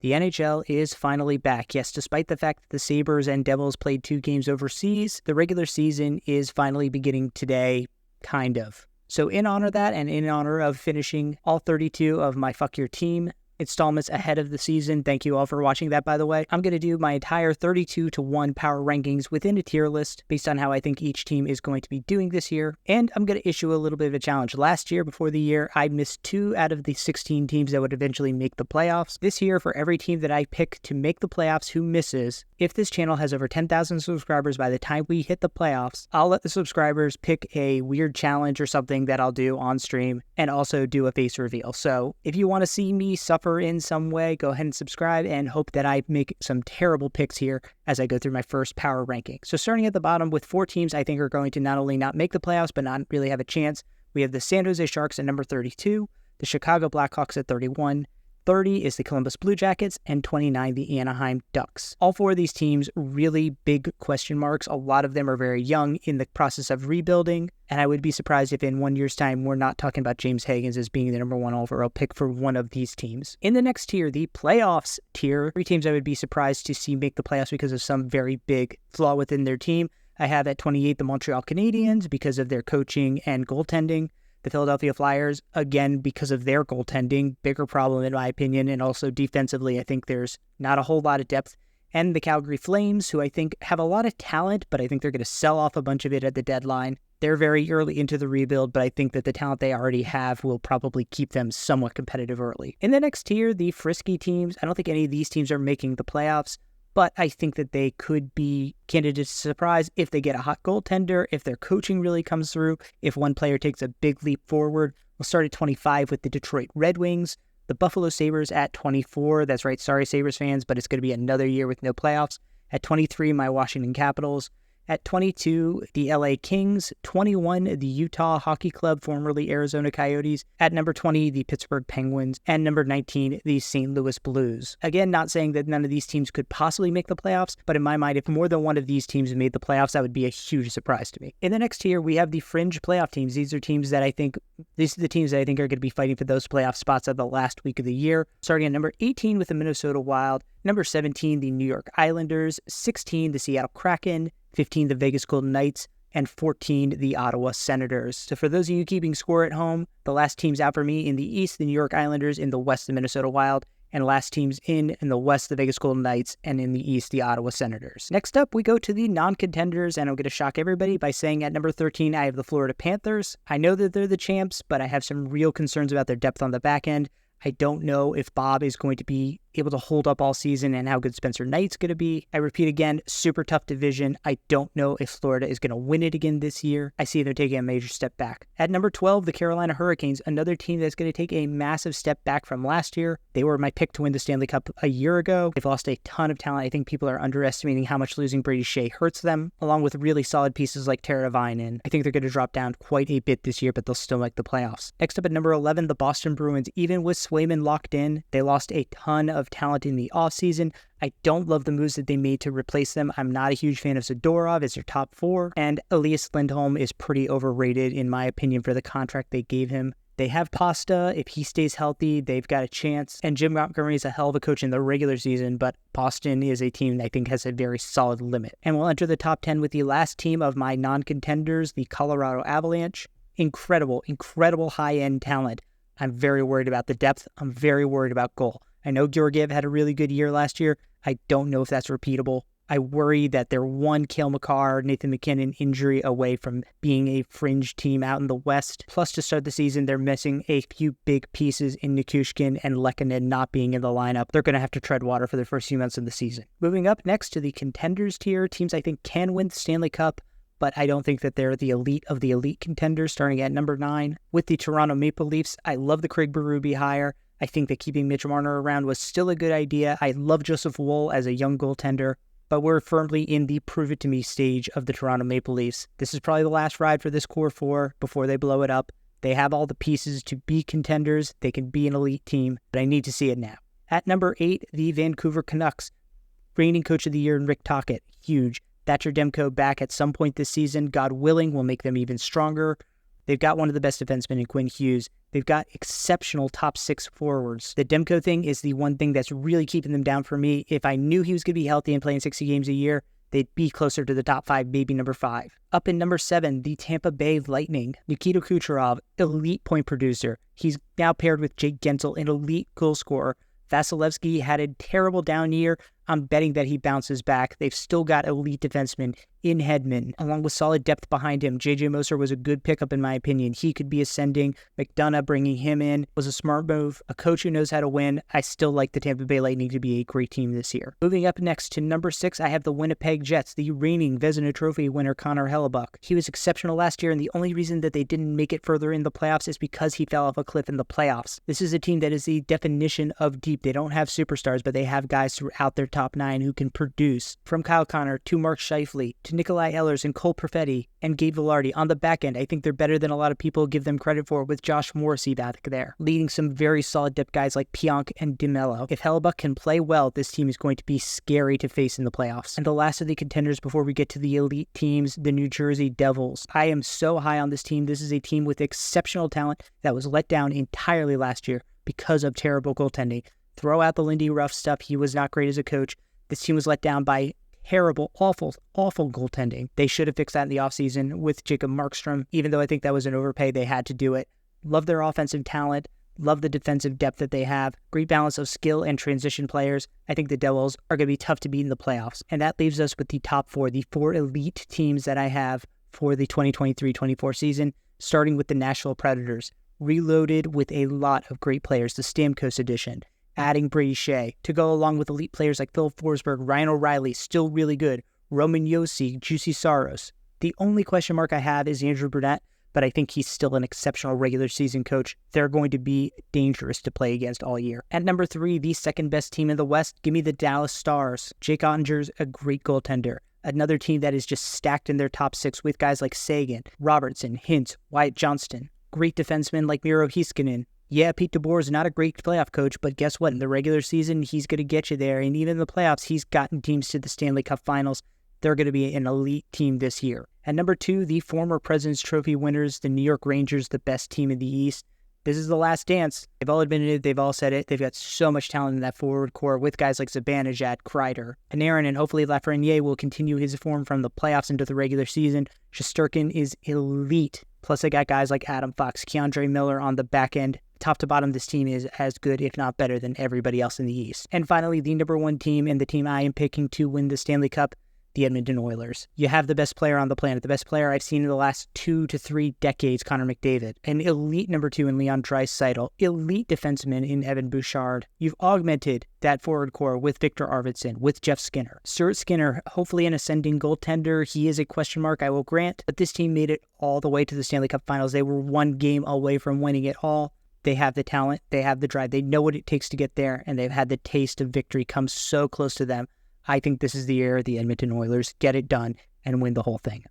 The NHL is finally back. Yes, despite the fact that the Sabres and Devils played 2 games overseas, the regular season is finally beginning today, kind of. So in honor of that, and in honor of finishing all 32 of my Fuck Your Team installments ahead of the season, thank you all for watching that, by the way, I'm going to do my entire 32-to-1 power rankings within a tier list based on how I think each team is going to be doing this year. And I'm going to issue a little bit of a challenge. Last year, before the year, I missed 2 out of the 16 teams that would eventually make the playoffs. This year, for every team that I pick to make the playoffs who misses, if this channel has over 10,000 subscribers by the time we hit the playoffs, I'll let the subscribers pick a weird challenge or something that I'll do on stream and also do a face reveal. So if you want to see me suffer in some way, go ahead and subscribe and hope that I make some terrible picks here as I go through my first power ranking. So starting at the bottom with 4 teams I think are going to not only not make the playoffs, but not really have a chance. We have the San Jose Sharks at number 32, the Chicago Blackhawks at 31, 30 is the Columbus Blue Jackets, and 29 the Anaheim Ducks. All 4 of these teams, really big question marks. A lot of them are very young in the process of rebuilding, and I would be surprised if in 1 year's time we're not talking about James Higgins as being the number 1 overall pick for one of these teams. In the next tier, the playoffs tier, 3 teams I would be surprised to see make the playoffs because of some very big flaw within their team. I have at 28 the Montreal Canadiens because of their coaching and goaltending. The Philadelphia Flyers, again, because of their goaltending, bigger problem in my opinion, and also defensively, I think there's not a whole lot of depth. And the Calgary Flames, who I think have a lot of talent, but I think they're going to sell off a bunch of it at the deadline. They're very early into the rebuild, but I think that the talent they already have will probably keep them somewhat competitive early. In the next tier, the frisky teams, I don't think any of these teams are making the playoffs, but I think that they could be candidates to surprise if they get a hot goaltender, if their coaching really comes through, if one player takes a big leap forward. We'll start at 25 with the Detroit Red Wings, the Buffalo Sabres at 24. That's right, sorry Sabres fans, but it's going to be another year with no playoffs. At 23, my Washington Capitals. At 22, the LA Kings. 21, the Utah Hockey Club, formerly Arizona Coyotes. At number 20, the Pittsburgh Penguins. And number 19, the St. Louis Blues. Again, not saying that none of these teams could possibly make the playoffs, but in my mind, if more than one of these teams made the playoffs, that would be a huge surprise to me. In the next tier, we have the fringe playoff teams. These are the teams that I think are going to be fighting for those playoff spots at the last week of the year. Starting at number 18 with the Minnesota Wild. Number 17, the New York Islanders. 16, the Seattle Kraken. 15, the Vegas Golden Knights, and 14, the Ottawa Senators. So for those of you keeping score at home, the last teams out for me in the East, the New York Islanders, in the West, the Minnesota Wild, and last teams in the West, the Vegas Golden Knights, and in the East, the Ottawa Senators. Next up, we go to the non-contenders, and I'm going to shock everybody by saying at number 13, I have the Florida Panthers. I know that they're the champs, but I have some real concerns about their depth on the back end. I don't know if Bob is going to be able to hold up all season and how good Spencer Knight's going to be. I repeat again, super tough division. I don't know if Florida is going to win it again this year. I see they're taking a major step back. At number 12, the Carolina Hurricanes, another team that's going to take a massive step back from last year. They were my pick to win the Stanley Cup a year ago. They've lost a ton of talent. I think people are underestimating how much losing Brady Shea hurts them, along with really solid pieces like Tara Vainen. I think they're going to drop down quite a bit this year, but they'll still make the playoffs. Next up at number 11, the Boston Bruins. Even with Swayman locked in, they lost a ton of talent in the offseason. I don't love the moves that they made to replace them. I'm not a huge fan of Zadorov as their top 4, and Elias Lindholm is pretty overrated in my opinion for the contract they gave him. They have Pasta. If he stays healthy, they've got a chance. And Jim Montgomery is a hell of a coach in the regular season, but Boston is a team that I think has a very solid limit. And we'll enter the top 10 with the last team of my non-contenders, the Colorado Avalanche. Incredible high-end talent. I'm very worried about the depth. I'm very worried about goal. I know Georgiev had a really good year last year. I don't know if that's repeatable. I worry that they're one Cale Makar, Nathan McKinnon injury away from being a fringe team out in the West. Plus, to start the season, they're missing a few big pieces in Nikushkin and Lehkonen not being in the lineup. They're going to have to tread water for the first few months of the season. Moving up next to the contenders tier, teams I think can win the Stanley Cup, but I don't think that they're the elite of the elite contenders, starting at number 9. With the Toronto Maple Leafs, I love the Craig Berube hire. I think that keeping Mitch Marner around was still a good idea. I love Joseph Woll as a young goaltender, but we're firmly in the prove-it-to-me stage of the Toronto Maple Leafs. This is probably the last ride for this core 4 before they blow it up. They have all the pieces to be contenders. They can be an elite team, but I need to see it now. At number 8, the Vancouver Canucks. Reigning Coach of the Year in Rick Tocchet, huge. Thatcher Demko back at some point this season, God willing, will make them even stronger. They've got one of the best defensemen in Quinn Hughes. They've got exceptional top 6 forwards. The Demko thing is the one thing that's really keeping them down for me. If I knew he was going to be healthy and playing 60 games a year, they'd be closer to the top 5, maybe number 5. Up in number 7, the Tampa Bay Lightning. Nikita Kucherov, elite point producer. He's now paired with Jake Gensel, an elite goal scorer. Vasilevsky had a terrible down year. I'm betting that he bounces back. They've still got elite defensemen in Hedman, along with solid depth behind him. J.J. Moser was a good pickup, in my opinion. He could be ascending. McDonough bringing him in was a smart move. A coach who knows how to win. I still like the Tampa Bay Lightning to be a great team this year. Moving up next to number 6, I have the Winnipeg Jets, the reigning Vezina Trophy winner Connor Hellebuck. He was exceptional last year, and the only reason that they didn't make it further in the playoffs is because he fell off a cliff in the playoffs. This is a team that is the definition of deep. They don't have superstars, but they have guys throughout their top 9 who can produce. From Kyle Connor to Mark Scheifele to Nikolai Ehlers and Cole Perfetti and Gabe Vilardi on the back end, I think they're better than a lot of people give them credit for, with Josh Morrissey back there, leading some very solid depth guys like Pionk and DeMello. If Hellebuck can play well, this team is going to be scary to face in the playoffs. And the last of the contenders before we get to the elite teams, the New Jersey Devils. I am so high on this team. This is a team with exceptional talent that was let down entirely last year because of terrible goaltending. Throw out the Lindy Ruff stuff. He was not great as a coach. This team was let down by terrible, awful goaltending. They should have fixed that in the offseason with Jacob Markstrom. Even though I think that was an overpay, they had to do it. Love their offensive talent. Love the defensive depth that they have. Great balance of skill and transition players. I think the Devils are going to be tough to beat in the playoffs. And that leaves us with the top 4, the 4 elite teams that I have for the 2023-24 season, starting with the Nashville Predators. Reloaded with a lot of great players, the Stamkos edition. Adding Brady Shea to go along with elite players like Phil Forsberg, Ryan O'Reilly, still really good, Roman Josi, Juicy Saros. The only question mark I have is Andrew Brunette, but I think he's still an exceptional regular season coach. They're going to be dangerous to play against all year. At number 3, the second best team in the West, give me the Dallas Stars. Jake Ottinger's a great goaltender. Another team that is just stacked in their top 6 with guys like Sagan, Robertson, Hintz, Wyatt Johnston. Great defensemen like Miro Heiskanen. Yeah, Pete DeBoer is not a great playoff coach, but guess what? In the regular season, he's going to get you there. And even in the playoffs, he's gotten teams to the Stanley Cup Finals. They're going to be an elite team this year. At number 2, the former President's Trophy winners, the New York Rangers, the best team in the East. This is the last dance. They've all admitted it. They've all said it. They've got so much talent in that forward core with guys like Zibanejad, Kreider, Panarin, and hopefully Lafreniere will continue his form from the playoffs into the regular season. Shesterkin is elite. Plus, they got guys like Adam Fox, Keandre Miller on the back end. Top to bottom, this team is as good, if not better, than everybody else in the East. And finally, the number 1 team and the team I am picking to win the Stanley Cup, the Edmonton Oilers. You have the best player on the planet, the best player I've seen in the last 2 to 3 decades, Connor McDavid. An elite number 2 in Leon Draisaitl. Elite defenseman in Evan Bouchard. You've augmented that forward core with Victor Arvidsson, with Jeff Skinner. Stuart Skinner, hopefully an ascending goaltender. He is a question mark, I will grant, but this team made it all the way to the Stanley Cup Finals. They were 1 game away from winning it all. They have the talent, they have the drive, they know what it takes to get there, and they've had the taste of victory come so close to them. I think this is the year the Edmonton Oilers get it done and win the whole thing.